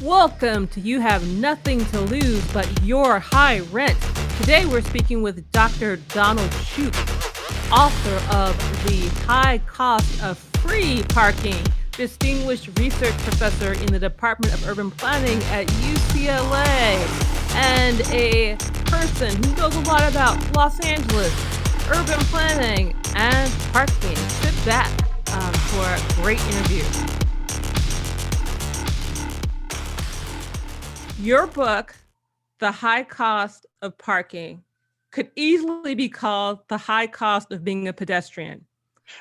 Welcome to You Have Nothing to Lose But Your High Rent. Today we're speaking with Dr. Donald Shoup, author of The High Cost of Free Parking, distinguished research professor in the Department of Urban Planning at UCLA, and a person who knows a lot about Los Angeles, urban planning, and parking. Sit back for a great interview. Your book, The High Cost of Parking, could easily be called The High Cost of Being a Pedestrian.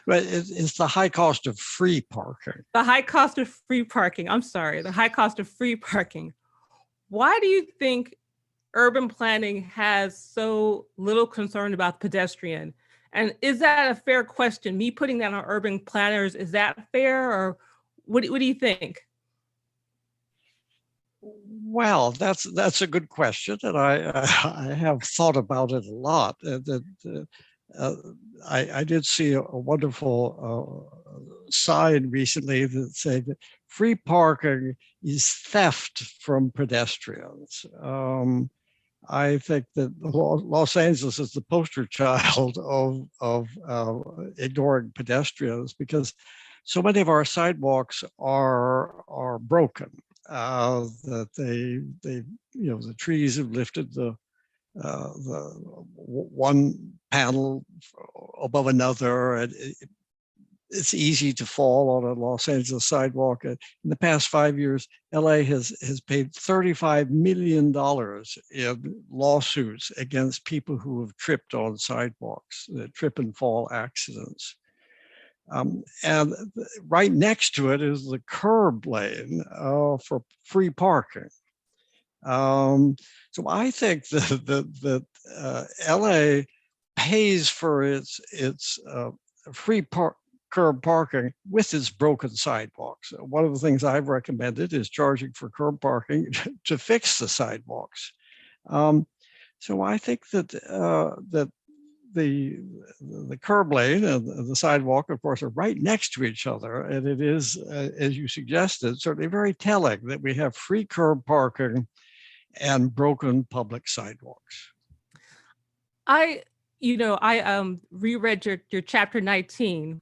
But it's the high cost of free parking. The high cost of free parking. I'm sorry, the high cost of free parking. Why do you think urban planning has so little concern about the pedestrian? And is that a fair question? Me putting that on urban planners, is that fair? Or what do you think? Well, that's a good question, and I have thought about it a lot. I did see a wonderful sign recently that said that free parking is theft from pedestrians. I think that Los Angeles is the poster child of ignoring pedestrians, because so many of our sidewalks are broken. That the trees have lifted the one panel above another, and it's easy to fall on a Los Angeles sidewalk. In the past 5 years, LA has paid $35 million in lawsuits against people who have tripped on sidewalks, trip and fall accidents. And right next to it is the curb lane for free parking. So I think that LA pays for its free curb parking with its broken sidewalks. One of the things I've recommended is charging for curb parking to fix the sidewalks. So I think that the curb lane and the sidewalk, of course, are right next to each other. And it is, as you suggested, certainly very telling that we have free curb parking and broken public sidewalks. I reread your chapter 19,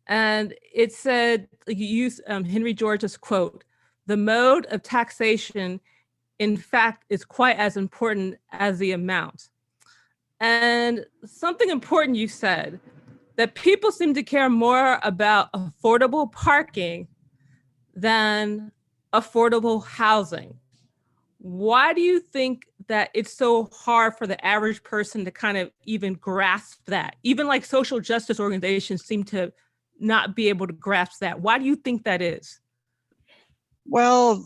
and it said, you used Henry George's quote, "The mode of taxation, in fact, is quite as important as the amount." And something important you said, that people seem to care more about affordable parking than affordable housing. Why do you think that it's so hard for the average person to kind of even grasp that? Even like social justice organizations seem to not be able to grasp that. Why do you think that is? Well,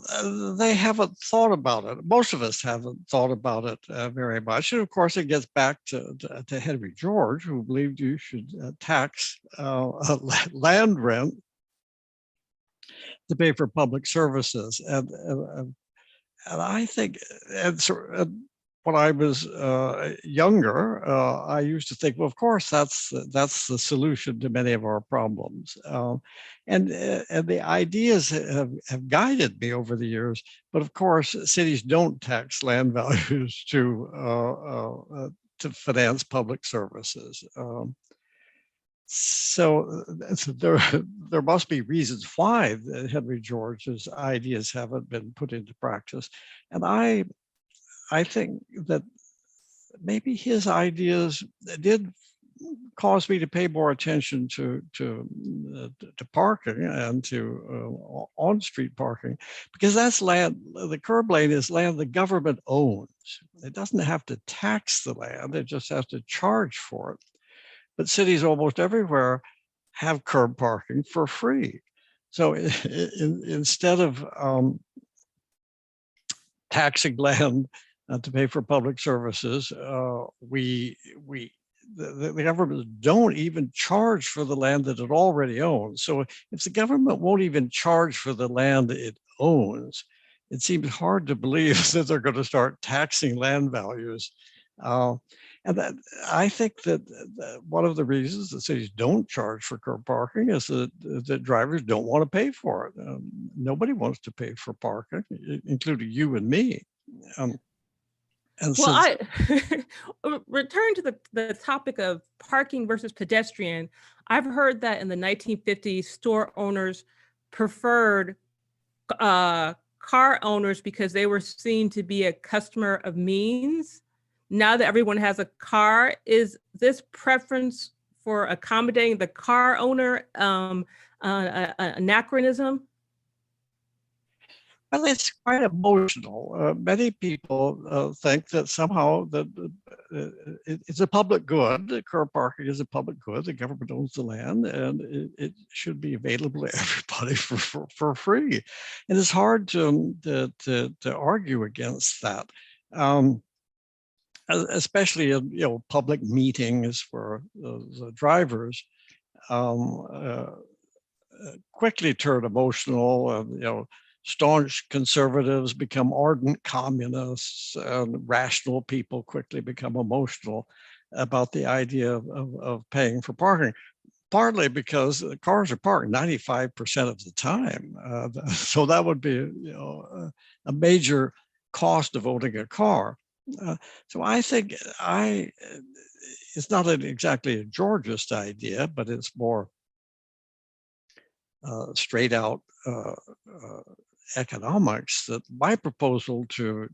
they haven't thought about it. Most of us haven't thought about it very much. And of course, it gets back to Henry George, who believed you should tax land rent to pay for public services. And I think, when I was younger, I used to think, well, of course, that's the solution to many of our problems. And the ideas have guided me over the years. But of course, cities don't tax land values to finance public services. So there must be reasons why Henry George's ideas haven't been put into practice. And I think that maybe his ideas did cause me to pay more attention to parking and to on-street parking, because that's land. The curb lane is land the government owns. It doesn't have to tax the land; it just has to charge for it. But cities almost everywhere have curb parking for free. So instead of taxing land to pay for public services, the governments don't even charge for the land that it already owns. So if the government won't even charge for the land it owns, it seems hard to believe that they're going to start taxing land values. And that, I think that one of the reasons that cities don't charge for curb parking is that drivers don't want to pay for it. Nobody wants to pay for parking, including you and me. And Well, since return to the topic of parking versus pedestrian. I've heard that in the 1950s, store owners preferred car owners because they were seen to be a customer of means. Now that everyone has a car, is this preference for accommodating the car owner anachronism? well, it's quite emotional. Many people think that somehow that it's a public good. The car parking is a public good. The government owns the land, and it should be available to everybody for free. And it's hard to argue against that, especially in public meetings where the drivers quickly turn emotional. Staunch conservatives become ardent communists, and rational people quickly become emotional about the idea of paying for parking, partly because the cars are parked 95% of the time. So that would be a major cost of owning a car. So I think it's not exactly a Georgist idea, but it's more straight out economics, that my proposal to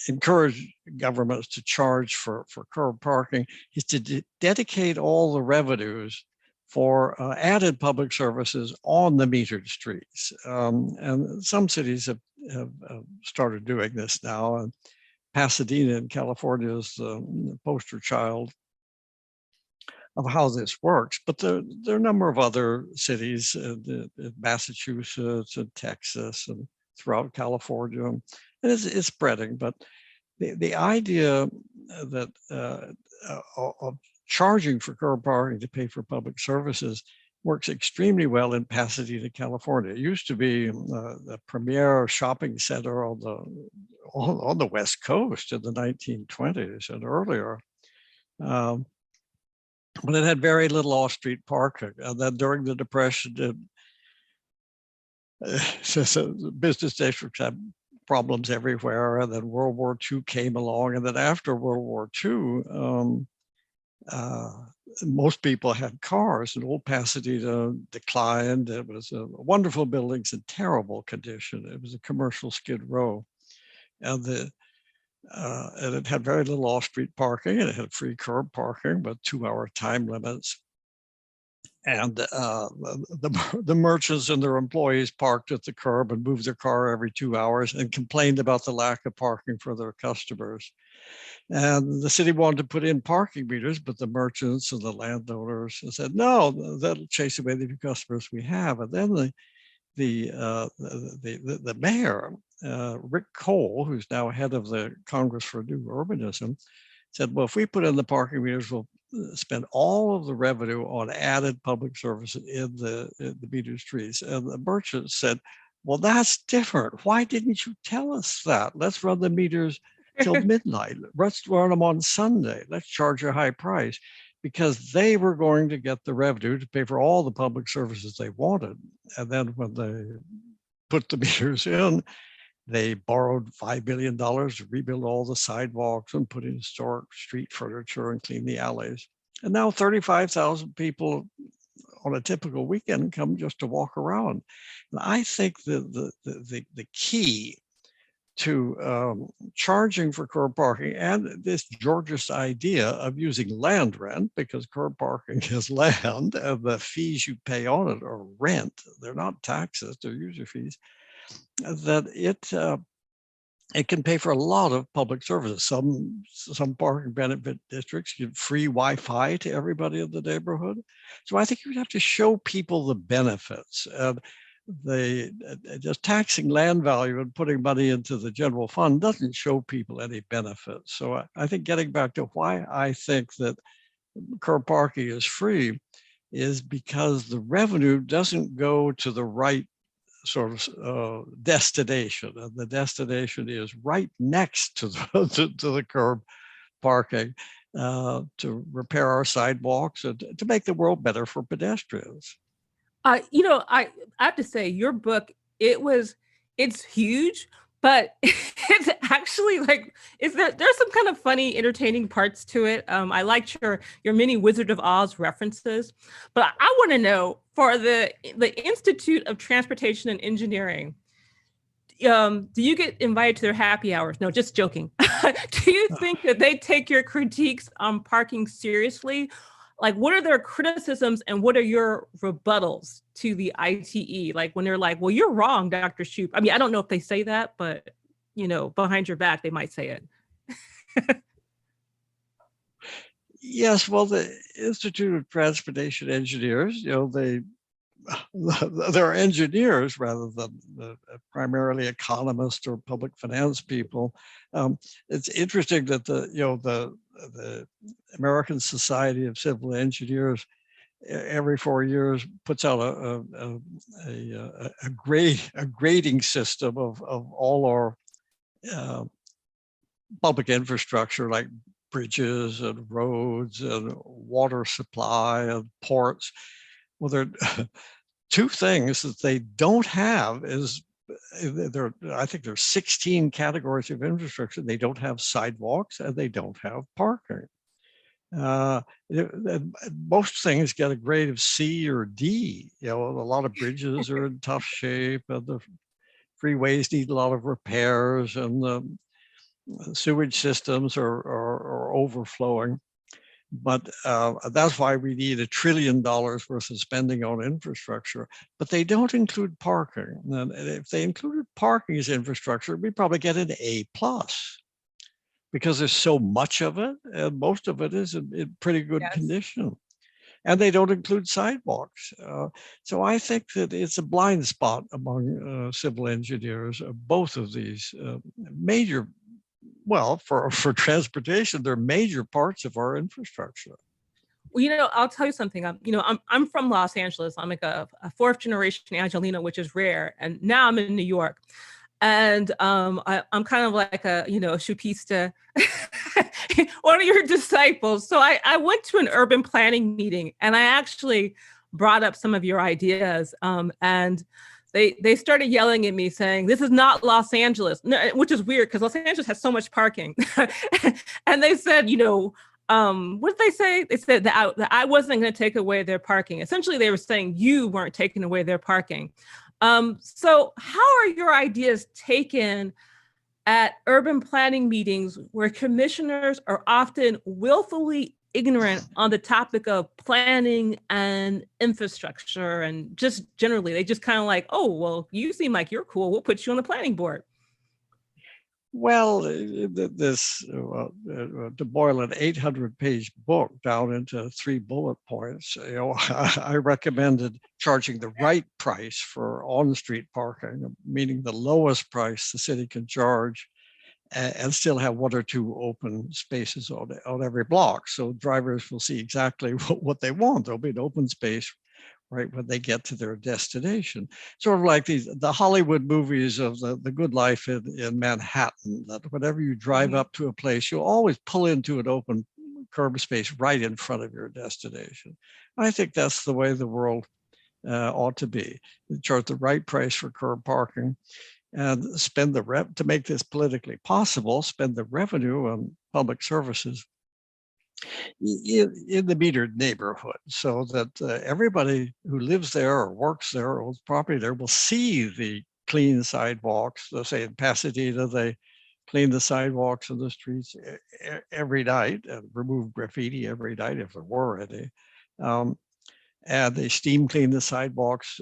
encourage governments to charge for curb parking is to dedicate all the revenues for added public services on the metered streets. And some cities have started doing this now. And Pasadena in California is the poster child of how this works, but there are a number of other cities in Massachusetts and Texas and throughout California, and it's spreading. But the idea that of charging for curb parking to pay for public services works extremely well in Pasadena, California. It used to be the premier shopping center on the West Coast in the 1920s and earlier. But it had very little off-street parking. And then during the Depression, business districts had problems everywhere. And then World War II came along. And then after World War II, most people had cars, and old Pasadena declined. It was wonderful buildings in terrible condition. It was a commercial skid row. And it had very little off-street parking, and it had free curb parking, but 2-hour time limits. And the merchants and their employees parked at the curb and moved their car every 2 hours and complained about the lack of parking for their customers. And the city wanted to put in parking meters, but the merchants and the landowners said, no, that'll chase away the few customers we have. And then the mayor, Rick Cole, who's now head of the Congress for New Urbanism, said, well, if we put in the parking meters, we'll spend all of the revenue on added public services in the metered streets. And the merchants said, well, that's different. Why didn't you tell us that? Let's run the meters till midnight. Let's run them on Sunday. Let's charge a high price, because they were going to get the revenue to pay for all the public services they wanted. And then when they put the meters in, they borrowed $5 billion to rebuild all the sidewalks and put in historic street furniture and clean the alleys. And now 35,000 people on a typical weekend come just to walk around. And I think the key to charging for curb parking, and this Georgist idea of using land rent, because curb parking is land and the fees you pay on it are rent. They're not taxes, they're user fees. That it can pay for a lot of public services. Some parking benefit districts give free Wi-Fi to everybody in the neighborhood. So I think you have to show people the benefits. Just taxing land value and putting money into the general fund doesn't show people any benefits. So I think getting back to why I think that curb parking is free is because the revenue doesn't go to the right sort of destination, and the destination is right next to to the curb parking, to repair our sidewalks and to make the world better for pedestrians. I have to say, your book, it's huge, but it's actually like, there's some kind of funny, entertaining parts to it. I liked your many Wizard of Oz references, but I want to know, for the Institute of Transportation and Engineering, do you get invited to their happy hours? No, just joking. Do you think that they take your critiques on parking seriously? Like, what are their criticisms and what are your rebuttals to the ITE? Like, when they're like, well, you're wrong, Dr. Shoup. I mean, I don't know if they say that, but, behind your back, they might say it. Yes, well, the Institute of Transportation Engineers, they're engineers rather than primarily economists or public finance people. It's interesting that the American Society of Civil Engineers every 4 years puts out a grading system of all our public infrastructure, like bridges and roads and water supply and ports. Well, there are two things that they don't have is I think there's 16 categories of infrastructure. They don't have sidewalks and they don't have parking. Most things get a grade of C or D. A lot of bridges are in tough shape, and the freeways need a lot of repairs, and the sewage systems are overflowing. But that's why we need $1 trillion worth of spending on infrastructure. But they don't include parking. And if they included parking as infrastructure, we'd probably get an A+, because there's so much of it, and most of it is in pretty good condition. And they don't include sidewalks. So I think that it's a blind spot among civil engineers, both of these major. Well, for transportation, they're major parts of our infrastructure. Well, I'll tell you something. I'm from Los Angeles. I'm like a fourth generation Angelino, which is rare. And now I'm in New York. And I'm kind of like a Choupista, one of your disciples. So I went to an urban planning meeting and I actually brought up some of your ideas. And they started yelling at me saying, this is not Los Angeles, which is weird because Los Angeles has so much parking. And they said, what did they say? They said that I wasn't going to take away their parking. Essentially, they were saying you weren't taking away their parking. So how are your ideas taken at urban planning meetings where commissioners are often willfully ignorant on the topic of planning and infrastructure, and just generally they just kind of like, oh, well, you seem like you're cool, we'll put you on the planning board? Well, to boil an 800-page book down into 3 bullet points, I recommended charging the right price for on-street parking, meaning the lowest price the city can charge, and still have 1 or 2 open spaces on every block. So drivers will see exactly what they want. There'll be an open space right when they get to their destination. Sort of like the Hollywood movies of the good life in Manhattan, that whenever you drive up to a place, you'll always pull into an open curb space right in front of your destination. I think that's the way the world ought to be. Charge the right price for curb parking, and spend to make this politically possible, spend the revenue on public services in the metered neighborhood, so that everybody who lives there or works there or owns property there will see the clean sidewalks. Let's say in Pasadena, they clean the sidewalks and the streets every night and remove graffiti every night if there were any. And they steam clean the sidewalks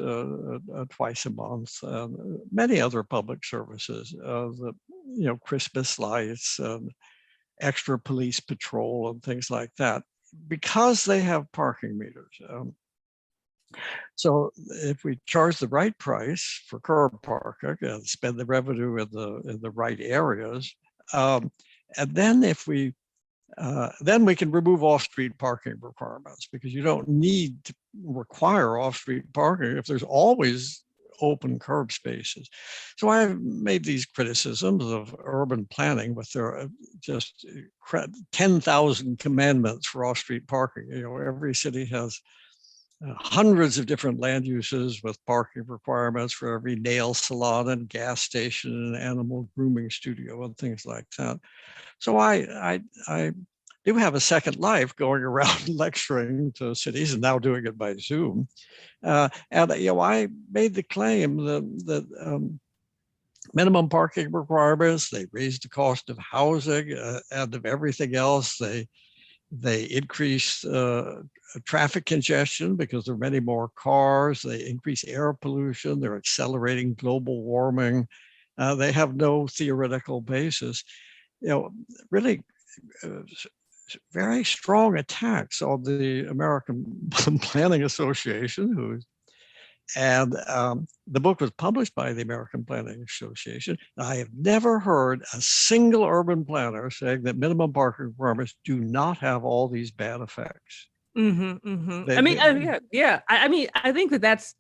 twice a month. Many other public services, Christmas lights, extra police patrol and things like that, because they have parking meters. So if we charge the right price for curb parking and spend the revenue in the right areas, and then then we can remove off-street parking requirements, because you don't need to require off-street parking if there's always open curb spaces. So I've made these criticisms of urban planning with their just 10,000 commandments for off-street parking. Every city has hundreds of different land uses with parking requirements for every nail salon and gas station and animal grooming studio and things like that. So I do have a second life going around lecturing to cities and now doing it by Zoom. And I made the claim that minimum parking requirements, they raised the cost of housing and of everything else. They increase traffic congestion because there are many more cars. They increase air pollution. They're accelerating global warming. They have no theoretical basis. Really very strong attacks on the American Planning Association, and the book was published by the American Planning Association. I have never heard a single urban planner saying that minimum parking requirements do not have all these bad effects. Mm-hmm, mm-hmm. Yeah. I think that's,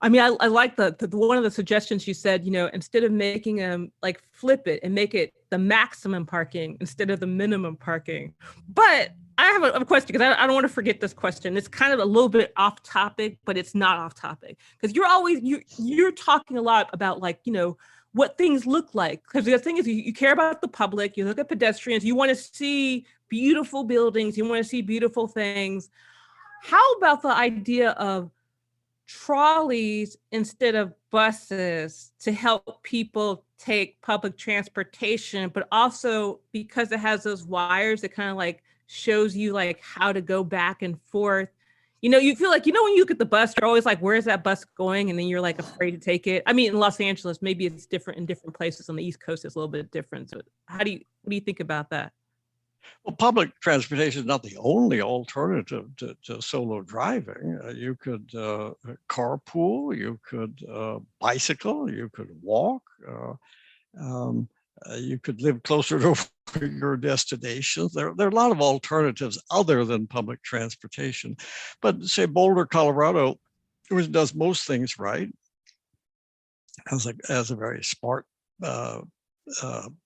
I like the one of the suggestions you said, instead of making them like flip it and make it the maximum parking instead of the minimum parking. But I have a question, because I don't want to forget this question. It's kind of a little bit off topic, but it's not off topic, because you're talking a lot about what things look like. Because the thing is, you care about the public, you look at pedestrians, you want to see beautiful buildings, you want to see beautiful things. How about the idea of trolleys instead of buses to help people take public transportation, but also because it has those wires that kind of shows you how to go back and forth. You feel like, when you look at the bus, you're always like, where's that bus going? And then you're afraid to take it. I mean, in Los Angeles, maybe it's different in different places. On the East Coast, it's a little bit different. So what do you think about that? Well, public transportation is not the only alternative to solo driving. You could carpool, you could bicycle, you could walk, you could live closer to your destinations. There are a lot of alternatives other than public transportation. But say Boulder, Colorado, which does most things right, has a very smart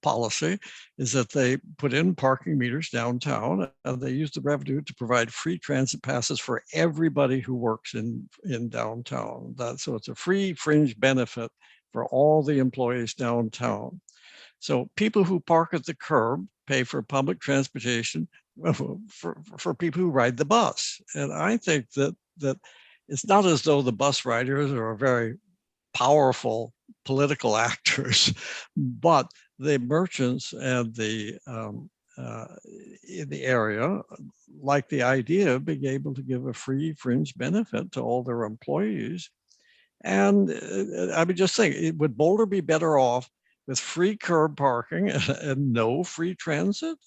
policy, is that they put in parking meters downtown, and they use the revenue to provide free transit passes for everybody who works in downtown. So it's a free fringe benefit for all the employees downtown. So people who park at the curb pay for public transportation for people who ride the bus. And I think that it's not as though the bus riders are very powerful political actors, but the merchants and in the area like the idea of being able to give a free fringe benefit to all their employees. And I would just think, would Boulder be better off with free curb parking and no free transit?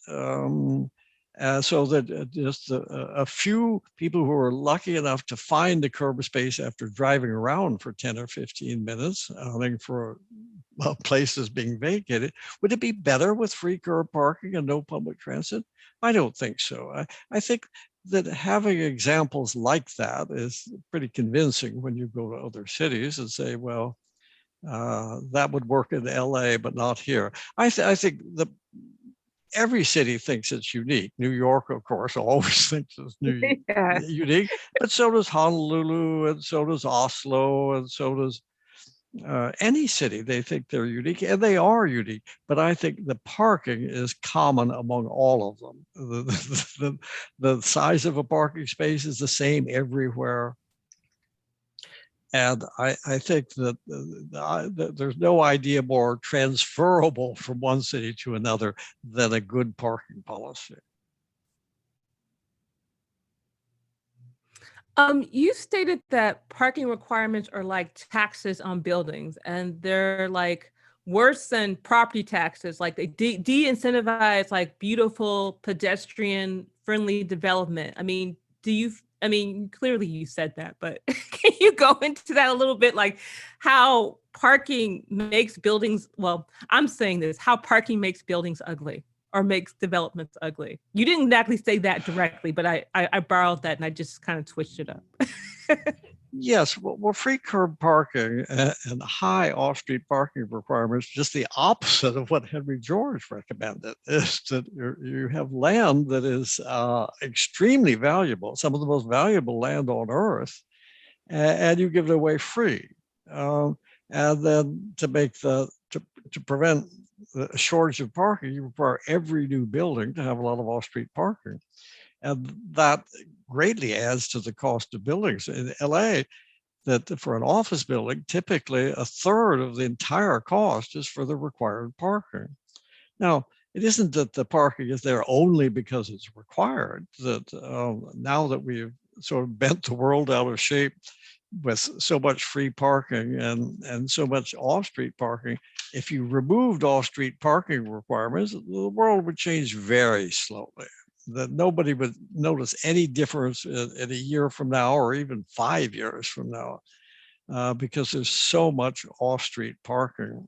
So that just a few people who are lucky enough to find a curb space after driving around for 10 or 15 minutes, hunting for places being vacated, would it be better with free curb parking and no public transit? I don't think so. I think that having examples like that is pretty convincing when you go to other cities and say, well, that would work in LA, but not here. I think every city thinks it's unique. New York, of course, always thinks it's unique, but so does Honolulu, and so does Oslo, and so does any city. They think they're unique, and they are unique. But I think the parking is common among all of them. The size of a parking space is the same everywhere. And I think that there's no idea more transferable from one city to another than a good parking policy. You stated that parking requirements are like taxes on buildings, and they're worse than property taxes. Like they de-incentivize beautiful pedestrian-friendly development. Clearly you said that, but can you go into that a little bit? How parking makes buildings, I'm saying this, how parking makes buildings ugly or makes developments ugly. You didn't exactly say that directly, but I borrowed that and I just kind of twitched it up. Yes, well, free curb parking and high off-street parking requirements, just the opposite of what Henry George recommended, is that you have land that is extremely valuable, some of the most valuable land on earth, and you give it away free. And then to prevent the shortage of parking, you require every new building to have a lot of off-street parking. And that greatly adds to the cost of buildings. In LA, that for an office building, typically a third of the entire cost is for the required parking. Now, it isn't that the parking is there only because it's required, that now that we've sort of bent the world out of shape with so much free parking and so much off-street parking, if you removed off-street parking requirements, the world would change very slowly. That nobody would notice any difference in a year from now or even 5 years from now, because there's so much off-street parking.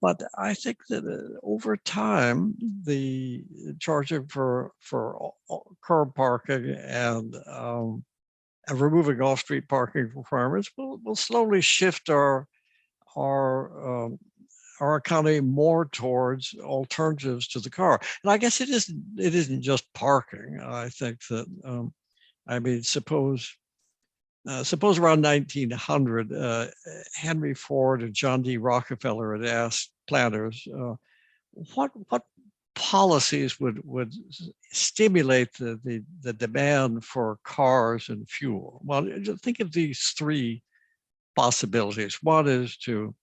But I think that over time, the charging for curb parking and removing off-street parking requirements will slowly shift our economy more towards alternatives to the car. And I guess it isn't just parking. I think that I mean, suppose around 1900, Henry Ford and John D. Rockefeller had asked planners, what policies would stimulate the demand for cars and fuel? Well, think of these three possibilities. One is to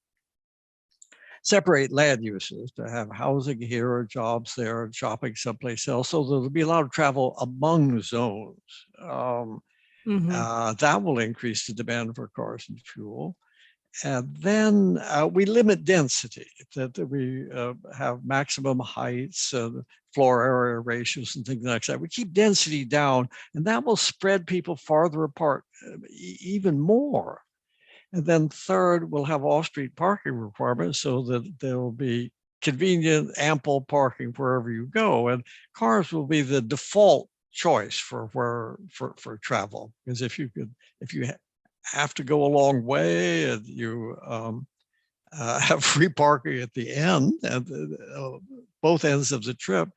separate land uses, to have housing here or jobs there and shopping someplace else, so there'll be a lot of travel among zones. That will increase the demand for cars and fuel. And then we limit density, that we have maximum heights and floor area ratios and things like that. We keep density down, and that will spread people farther apart even more. And then third, we'll have off-street parking requirements so that there will be convenient, ample parking wherever you go. And cars will be the default choice for travel. Because if you have to go a long way and you have free parking at the end, at both ends of the trip,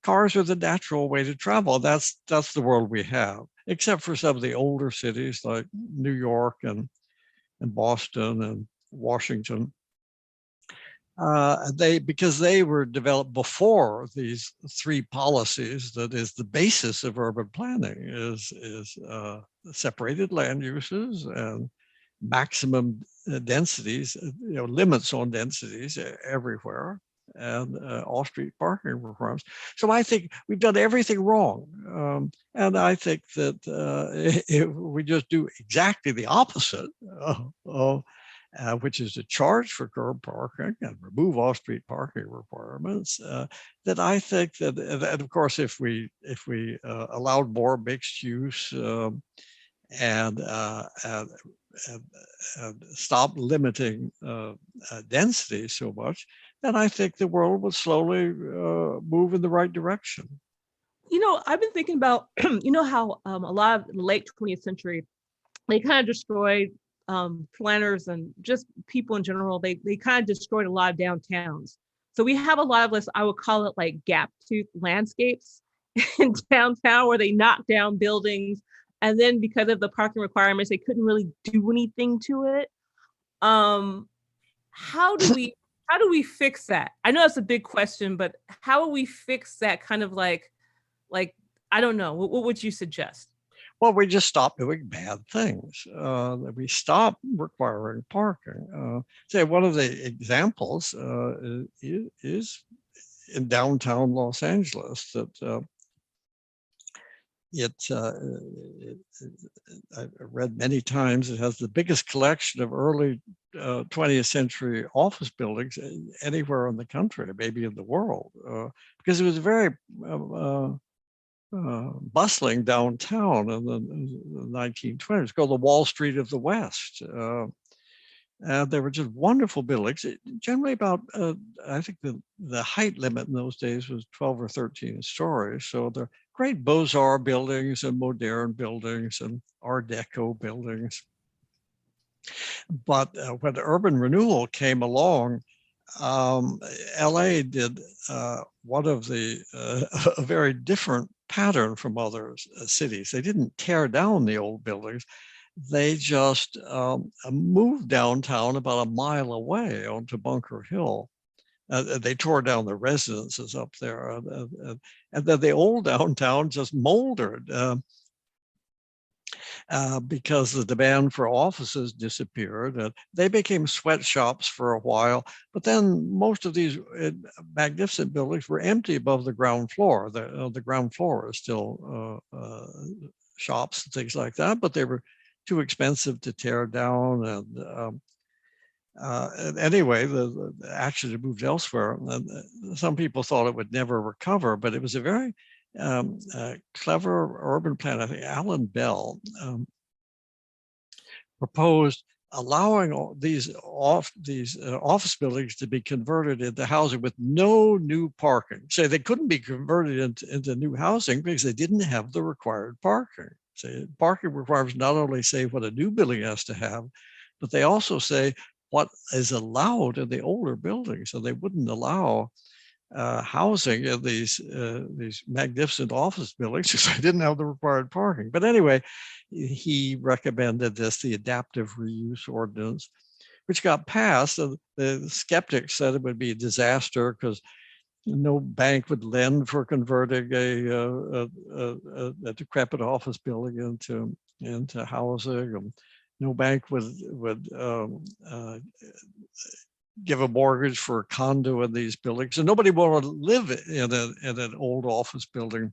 cars are the natural way to travel. That's the world we have, except for some of the older cities like New York and Boston and Washington. Because they were developed before these three policies, that is the basis of urban planning, is separated land uses and maximum densities, limits on densities everywhere, and off-street parking requirements. So I think we've done everything wrong. And I think that if we just do exactly the opposite, which is to charge for curb parking and remove off-street parking requirements, that I think that, and of course, if we allowed more mixed use and stop limiting density so much, then I think the world will slowly move in the right direction. I've been thinking about, how a lot of the late 20th century, they kind of destroyed planners and just people in general. They kind of destroyed a lot of downtowns. So we have a lot of this, I would call it like gap tooth landscapes in downtown, where they knocked down buildings. And then because of the parking requirements, they couldn't really do anything to it. How do we fix that? I know that's a big question, but how will we fix that kind of like, I don't know, what would you suggest? Well, we just stop doing bad things. We stop requiring parking. Say one of the examples is in downtown Los Angeles, that I've read many times, it has the biggest collection of early 20th century office buildings anywhere in the country, maybe in the world, because it was very bustling downtown in the 1920s, called the Wall Street of the West. And they were just wonderful buildings. Generally about, I think the height limit in those days was 12 or 13 stories. So they're great Beaux-Arts buildings and modern buildings and Art Deco buildings. But when urban renewal came along, LA did one of the a very different pattern from other cities. They didn't tear down the old buildings. They just moved downtown about a mile away onto Bunker Hill. They tore down the residences up there, and then the old downtown just moldered. Because the demand for offices disappeared. They became sweatshops for a while, but then most of these magnificent buildings were empty above the ground floor. The ground floor is still shops and things like that, but they were too expensive to tear down. And anyway, actually moved elsewhere. And some people thought it would never recover, but it was a very clever urban planner, I think Alan Bell, proposed allowing these office buildings to be converted into housing with no new parking. So they couldn't be converted into new housing because they didn't have the required parking. So parking requirements not only say what a new building has to have, but they also say what is allowed in the older buildings. So they wouldn't allow housing in these magnificent office buildings because they didn't have the required parking. But anyway, he recommended this, the adaptive reuse ordinance, which got passed. And the skeptics said it would be a disaster because no bank would lend for converting a decrepit office building into housing. And no bank would give a mortgage for a condo in these buildings. And nobody wanted to live in an old office building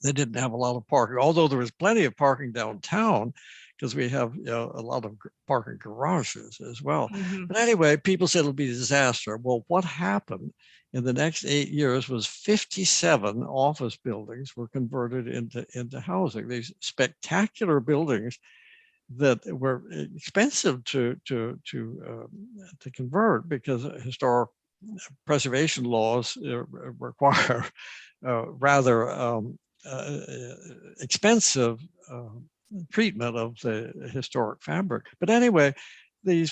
that didn't have a lot of parking, although there was plenty of parking downtown because we have a lot of parking garages as well. Mm-hmm. But anyway, people said it'll be a disaster. Well, what happened in the next 8 years was 57 office buildings were converted into housing. These spectacular buildings that were expensive to convert because historic preservation laws require rather expensive treatment of the historic fabric. But anyway, these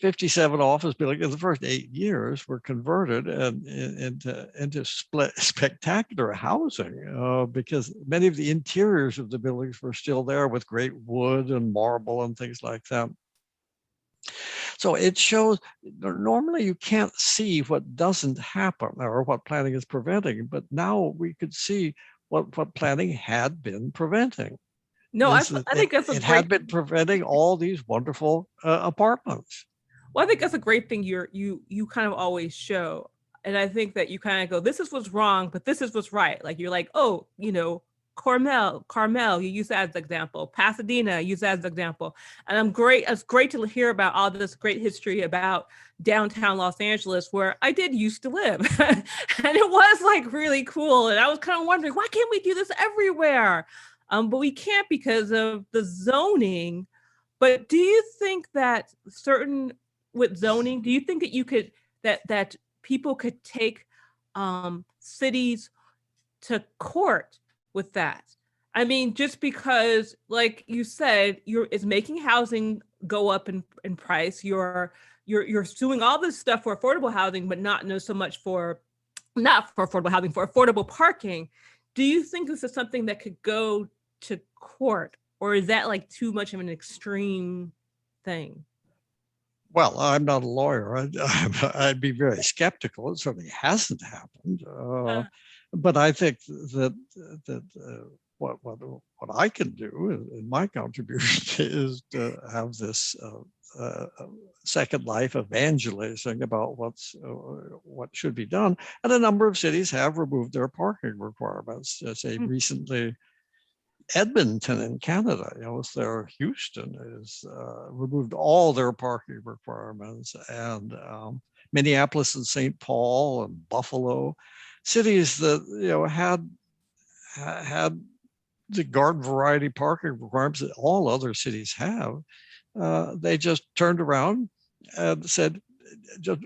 57 office buildings in the first 8 years were converted into spectacular housing because many of the interiors of the buildings were still there with great wood and marble and things like that. So it shows, normally you can't see what doesn't happen or what planning is preventing, but now we could see what planning had been preventing. No, I think that's it had been preventing all these wonderful apartments. Well, I think that's a great thing you kind of always show. And I think that you kind of go, this is what's wrong, but this is what's right. Like you're like, oh, Carmel, you use that as an example. Pasadena, use that as an example. And it's great to hear about all this great history about downtown Los Angeles, where I did used to live. And it was like really cool. And I was kind of wondering, why can't we do this everywhere? But we can't because of the zoning. But do you think that with zoning, do you think that you could, that people could take cities to court with that? I mean, just because, like you said, it's making housing go up in price. You're doing all this stuff for affordable housing, but not so much not for affordable housing, for affordable parking. Do you think this is something that could go to court, or is that like too much of an extreme thing? Well, I'm not a lawyer. I'd be very skeptical. It certainly hasn't happened. But I think that what I can do in my contribution is to have this second life evangelizing about what should be done. And a number of cities have removed their parking requirements. Say recently, Edmonton in Canada, Houston has removed all their parking requirements, and Minneapolis and St. Paul and Buffalo, cities that had the garden variety parking requirements that all other cities have. They just turned around and said, just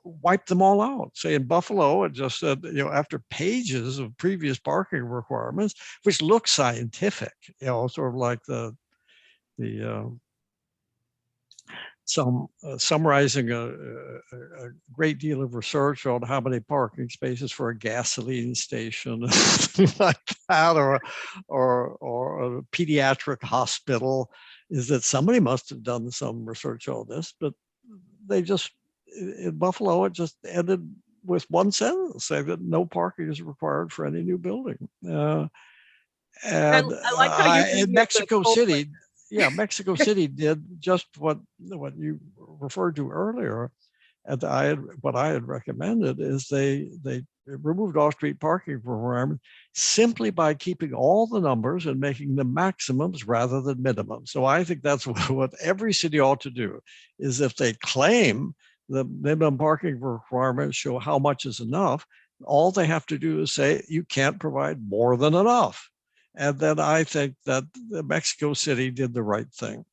wipe them all out. Say in Buffalo, it just said, after pages of previous parking requirements, which look scientific, sort of like the summarizing a great deal of research on how many parking spaces for a gasoline station, like that, or a pediatric hospital, is that somebody must have done some research on this, but they just, in Buffalo, it just ended with one sentence saying that no parking is required for any new building. And I like how you're in Mexico City, Mexico City did just what you referred to earlier. And what I had recommended is they removed off-street parking requirements simply by keeping all the numbers and making them maximums rather than minimums. So I think that's what every city ought to do, is if they claim the minimum parking requirements show how much is enough, all they have to do is say, you can't provide more than enough. And then I think that Mexico City did the right thing.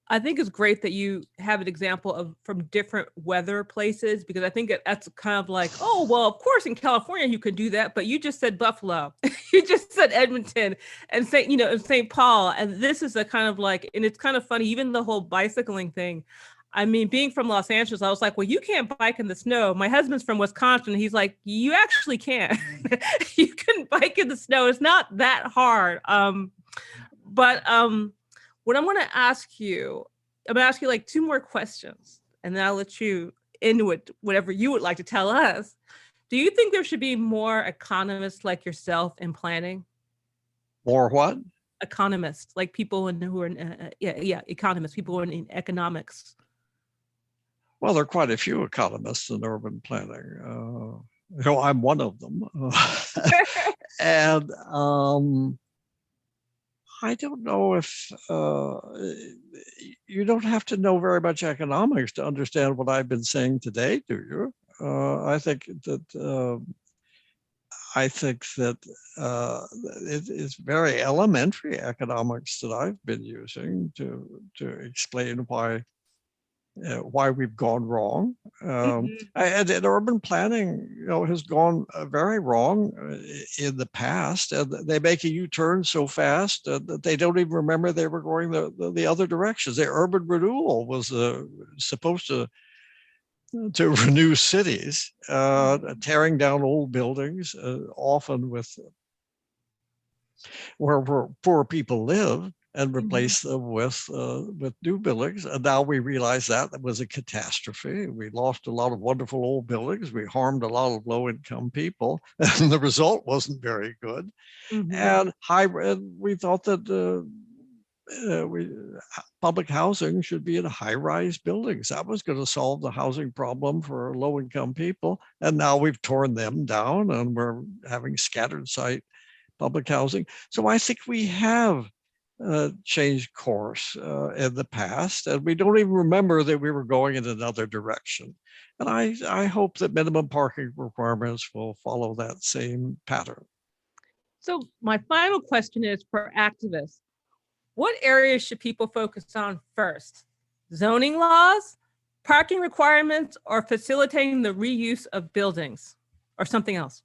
I think it's great that you have an example of from different weather places, because I think that's kind of like, oh, well, of course, in California, you could do that. But you just said Buffalo, you just said Edmonton and St. Paul. And this is a kind of like, and it's kind of funny, even the whole bicycling thing. I mean, being from Los Angeles, I was like, well, you can't bike in the snow. My husband's from Wisconsin. He's like, you actually can. You can bike in the snow. It's not that hard. But what I'm going to ask you, I'm going to ask you like two more questions, and then I'll let you into it, whatever you would like to tell us. Do you think there should be more economists like yourself in planning? More what? Economists, like people who are in, economists, people who are in economics. Well, there are quite a few economists in urban planning. I'm one of them. And I don't know if you don't have to know very much economics to understand what I've been saying today, do you? I think that it is very elementary economics that I've been using to explain why we've gone wrong. And urban planning, has gone very wrong in the past, and they make a U-turn so fast that they don't even remember they were going the other directions. The urban renewal was supposed to renew cities, tearing down old buildings, often where poor people live, and replace them with new buildings. And now we realize that was a catastrophe. We lost a lot of wonderful old buildings. We harmed a lot of low-income people, and the result wasn't very good. And we thought that public housing should be in high-rise buildings. That was going to solve the housing problem for low-income people. And now we've torn them down, and we're having scattered site public housing. So I think we have changed course in the past, and we don't even remember that we were going in another direction. And I hope that minimum parking requirements will follow that same pattern. So my final question is for activists. What areas should people focus on first? Zoning laws, parking requirements, or facilitating the reuse of buildings, or something else?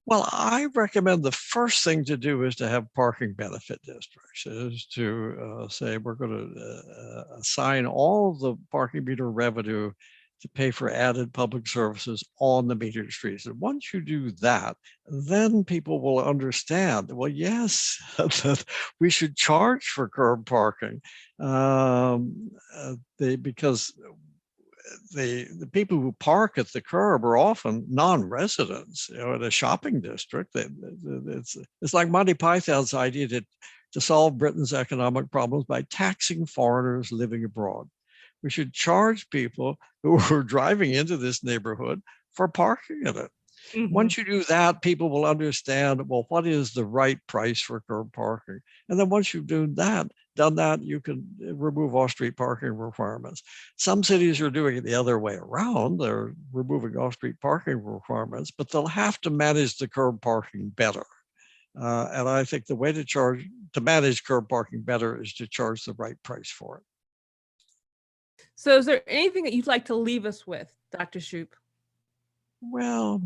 Well, I recommend the first thing to do is to have parking benefit districts, is to say we're going to assign all of the parking meter revenue to pay for added public services on the metered streets. And once you do that, then people will understand, well, yes, that we should charge for curb parking because the people who park at the curb are often non-residents. In a shopping district, it's like Monty Python's idea to solve Britain's economic problems by taxing foreigners living abroad. We should charge people who are driving into this neighborhood for parking in it. Once you do that, people will understand, well, what is the right price for curb parking? And then once you've done that, you can remove off-street parking requirements. Some cities are doing it the other way around. They're removing off-street parking requirements, but they'll have to manage the curb parking better. And I think the way to manage curb parking better is to charge the right price for it. So is there anything that you'd like to leave us with, Dr. Shoup? Well,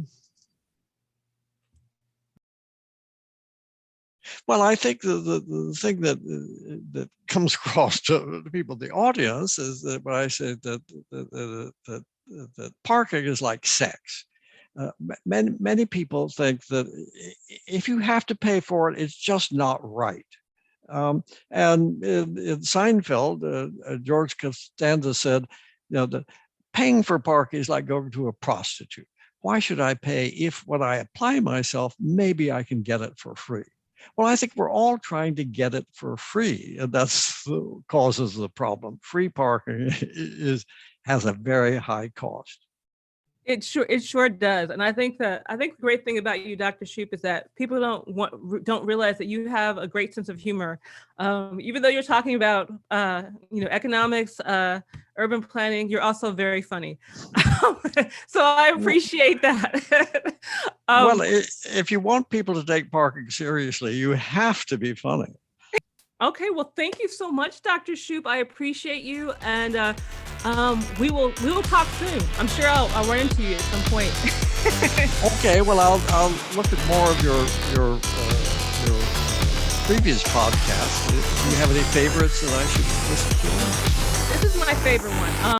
I think the thing that comes across to the people in the audience is that when I say that parking is like sex. Many people think that if you have to pay for it, it's just not right. And in Seinfeld, George Costanza said, that paying for parking is like going to a prostitute. Why should I pay if when I apply myself, maybe I can get it for free? Well, I think we're all trying to get it for free, and that's the causes the problem. Free parking has a very high cost. It sure does, and I think the great thing about you, Dr. Shoup, is that people don't realize that you have a great sense of humor, even though you're talking about economics, urban planning. You're also very funny, so I appreciate that. Well, if you want people to take parking seriously, you have to be funny. Okay, well, thank you so much, Dr. Shoup. I appreciate you, and we will talk soon. I'm sure I'll run into you at some point. Okay, well, I'll look at more of your previous podcasts. Do you have any favorites that I should listen to? This is my favorite one.